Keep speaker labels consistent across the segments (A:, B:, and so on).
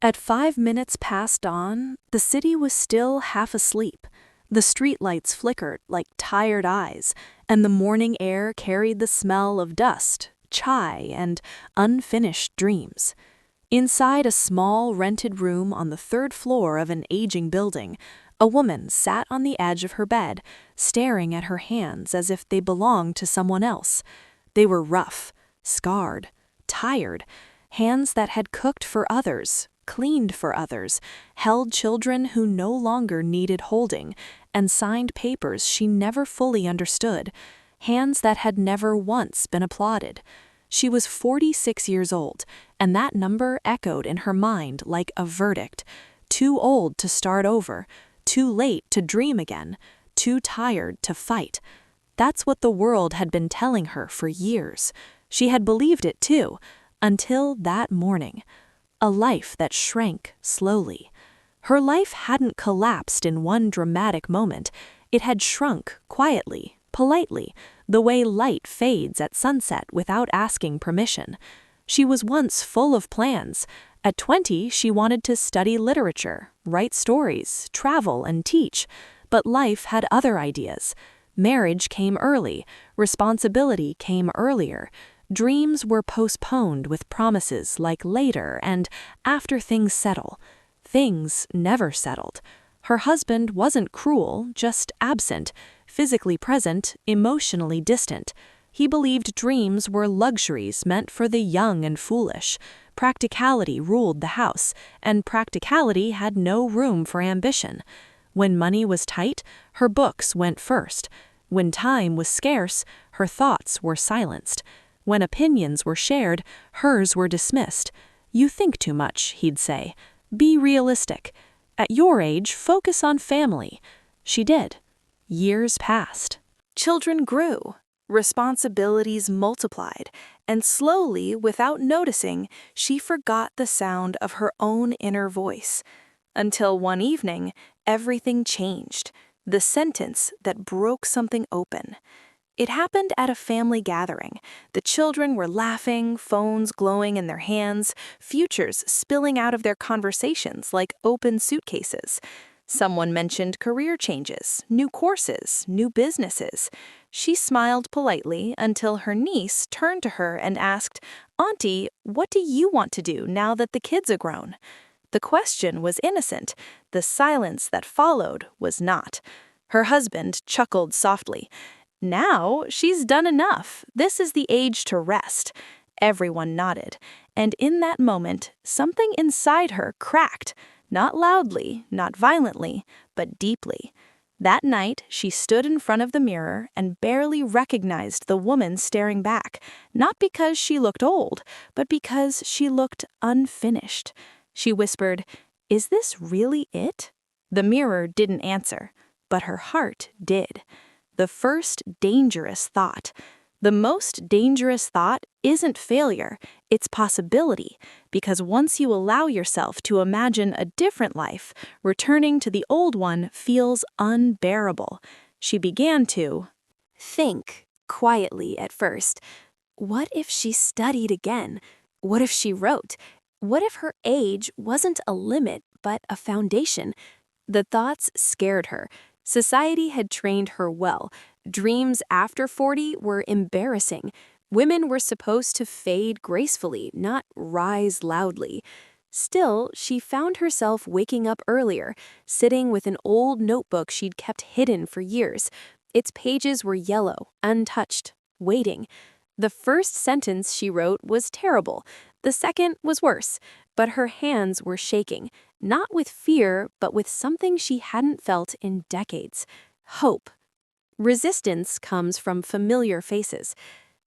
A: At 5 minutes past dawn, the city was still half asleep. The streetlights flickered like tired eyes, and the morning air carried the smell of dust, chai, and unfinished dreams. Inside a small rented room on the third floor of an aging building, a woman sat on the edge of her bed, staring at her hands as if they belonged to someone else. They were rough, scarred, tired, hands that had cooked for others, cleaned for others, held children who no longer needed holding, and signed papers she never fully understood, hands that had never once been applauded. She was 46 years old, and that number echoed in her mind like a verdict. Too old to start over, too late to dream again, too tired to fight. That's what the world had been telling her for years. She had believed it too, until that morning. A life that shrank slowly. Her life hadn't collapsed in one dramatic moment. It had shrunk quietly, politely, the way light fades at sunset without asking permission. She was once full of plans. At 20, she wanted to study literature, write stories, travel, and teach. But life had other ideas. Marriage came early. Responsibility came earlier. Dreams were postponed with promises like later and after things settle. Things never settled. Her husband wasn't cruel, just absent, physically present, emotionally distant. He believed dreams were luxuries meant for the young and foolish. Practicality ruled the house, and practicality had no room for ambition. When money was tight, her books went first. When time was scarce, her thoughts were silenced. When opinions were shared, hers were dismissed. "You think too much," he'd say. "Be realistic. At your age, focus on family." She did. Years passed. Children grew. Responsibilities multiplied. And slowly, without noticing, she forgot the sound of her own inner voice. Until one evening, everything changed. The sentence that broke something open. It happened at a family gathering. The children were laughing, phones glowing in their hands, futures spilling out of their conversations like open suitcases. Someone mentioned career changes, new courses, new businesses. She smiled politely until her niece turned to her and asked, "Auntie, what do you want to do now that the kids are grown?" The question was innocent. The silence that followed was not. Her husband chuckled softly. "Now she's done enough. This is the age to rest." Everyone nodded, and in that moment, something inside her cracked, not loudly, not violently, but deeply. That night, she stood in front of the mirror and barely recognized the woman staring back, not because she looked old, but because she looked unfinished. She whispered, "Is this really it?" The mirror didn't answer, but her heart did. The first dangerous thought. The most dangerous thought isn't failure, it's possibility, because once you allow yourself to imagine a different life, returning to the old one feels unbearable. She began to think, quietly at first. What if she studied again? What if she wrote? What if her age wasn't a limit, but a foundation? The thoughts scared her. Society had trained her well. Dreams after 40 were embarrassing. Women were supposed to fade gracefully, not rise loudly. Still, she found herself waking up earlier, sitting with an old notebook she'd kept hidden for years. Its pages were yellow, untouched, waiting. The first sentence she wrote was terrible. The second was worse, but her hands were shaking, not with fear, but with something she hadn't felt in decades: hope. Resistance comes from familiar faces.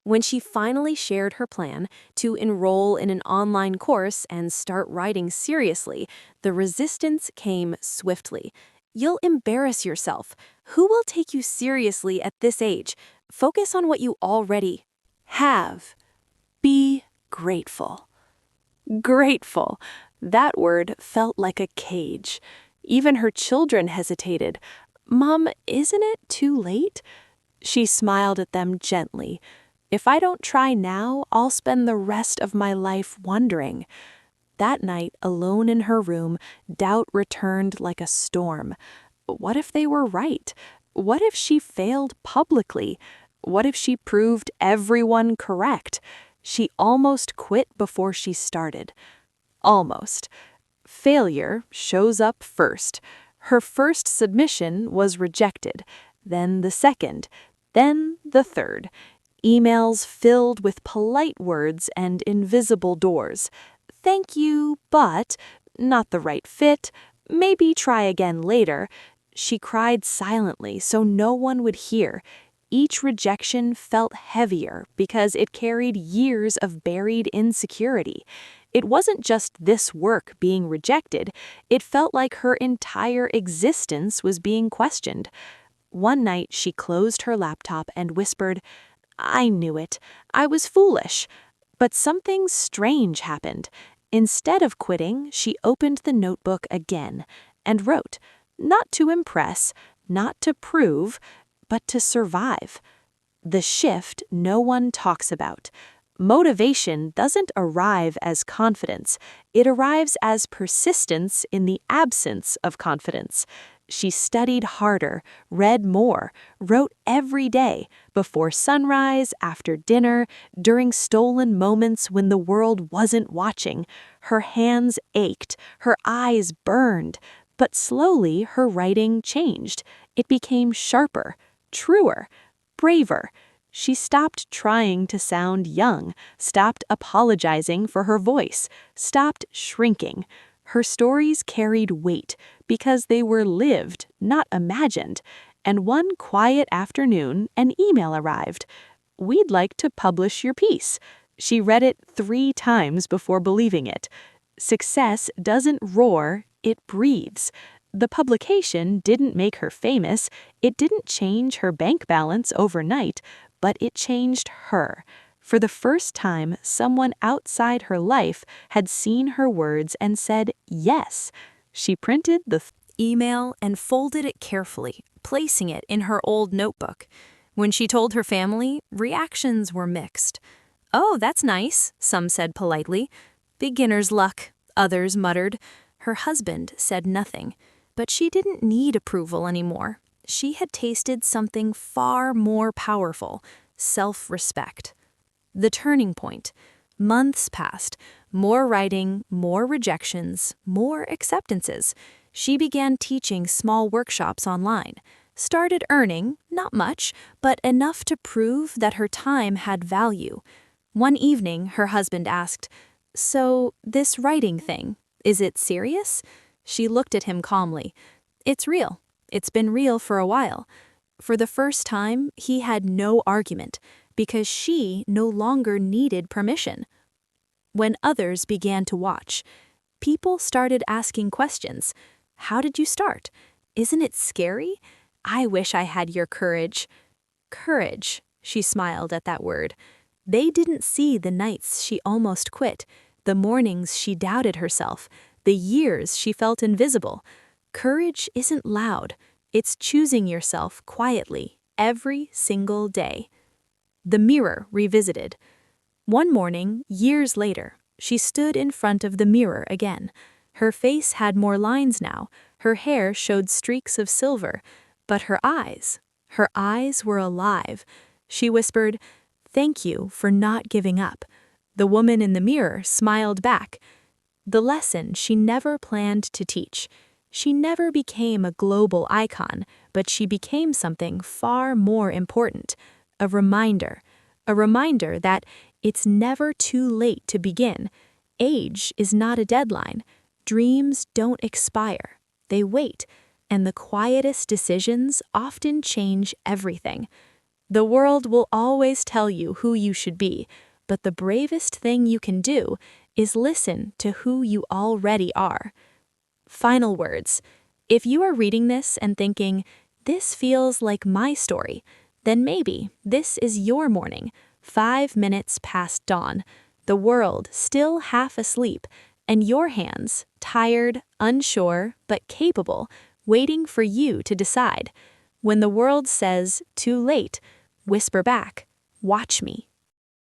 A: When she finally shared her plan to enroll in an online course and start writing seriously, the resistance came swiftly. "You'll embarrass yourself. Who will take you seriously at this age? Focus on what you already have. Be grateful." Grateful. That word felt like a cage. Even her children hesitated. "Mom, isn't it too late?" She smiled at them gently. "If I don't try now, I'll spend the rest of my life wondering." That night, alone in her room, doubt returned like a storm. What if they were right? What if she failed publicly? What if she proved everyone correct? She almost quit before she started. Almost. Failure shows up first. Her first submission was rejected, then the second, then the third. Emails filled with polite words and invisible doors. Thank you, but not the right fit. Maybe try again later. She cried silently so no one would hear. Each rejection felt heavier because it carried years of buried insecurity. It wasn't just this work being rejected, it felt like her entire existence was being questioned. One night she closed her laptop and whispered, "I knew it. I was foolish." But something strange happened. Instead of quitting, she opened the notebook again and wrote, not to impress, not to prove, but to survive. The shift no one talks about. Motivation doesn't arrive as confidence. It arrives as persistence in the absence of confidence. She studied harder, read more, wrote every day, before sunrise, after dinner, during stolen moments when the world wasn't watching. Her hands ached, her eyes burned, but slowly her writing changed. It became sharper, truer, braver. She stopped trying to sound young, stopped apologizing for her voice, stopped shrinking. Her stories carried weight because they were lived, not imagined. And one quiet afternoon, an email arrived. "We'd like to publish your piece." She read it 3 times before believing it. Success doesn't roar, it breathes. The publication didn't make her famous, it didn't change her bank balance overnight, but it changed her. For the first time, someone outside her life had seen her words and said yes. She printed the email and folded it carefully, placing it in her old notebook. When she told her family, reactions were mixed. "Oh, that's nice," some said politely. "Beginner's luck," others muttered. Her husband said nothing, but she didn't need approval anymore. She had tasted something far more powerful, self-respect. The turning point. Months passed. More writing, more rejections, more acceptances. She began teaching small workshops online. Started earning, not much, but enough to prove that her time had value. One evening, her husband asked, "So, this writing thing, is it serious?" She looked at him calmly. "It's real. It's been real for a while." For the first time, he had no argument, because she no longer needed permission. When others began to watch, people started asking questions. "How did you start? Isn't it scary? I wish I had your courage." Courage, she smiled at that word. They didn't see the nights she almost quit, the mornings she doubted herself, the years she felt invisible. Courage isn't loud. It's choosing yourself quietly, every single day. The mirror revisited. One morning, years later, she stood in front of the mirror again. Her face had more lines now, her hair showed streaks of silver, but her eyes were alive. She whispered, "Thank you for not giving up." The woman in the mirror smiled back. The lesson she never planned to teach. She never became a global icon, but she became something far more important. A reminder that it's never too late to begin. Age is not a deadline. Dreams don't expire. They wait, and the quietest decisions often change everything. The world will always tell you who you should be, but the bravest thing you can do is listen to who you already are. Final words. If you are reading this and thinking, "This feels like my story," then maybe this is your morning, 5 minutes past dawn, the world still half asleep, and your hands, tired, unsure, but capable, waiting for you to decide. When the world says, "Too late," whisper back, "Watch me."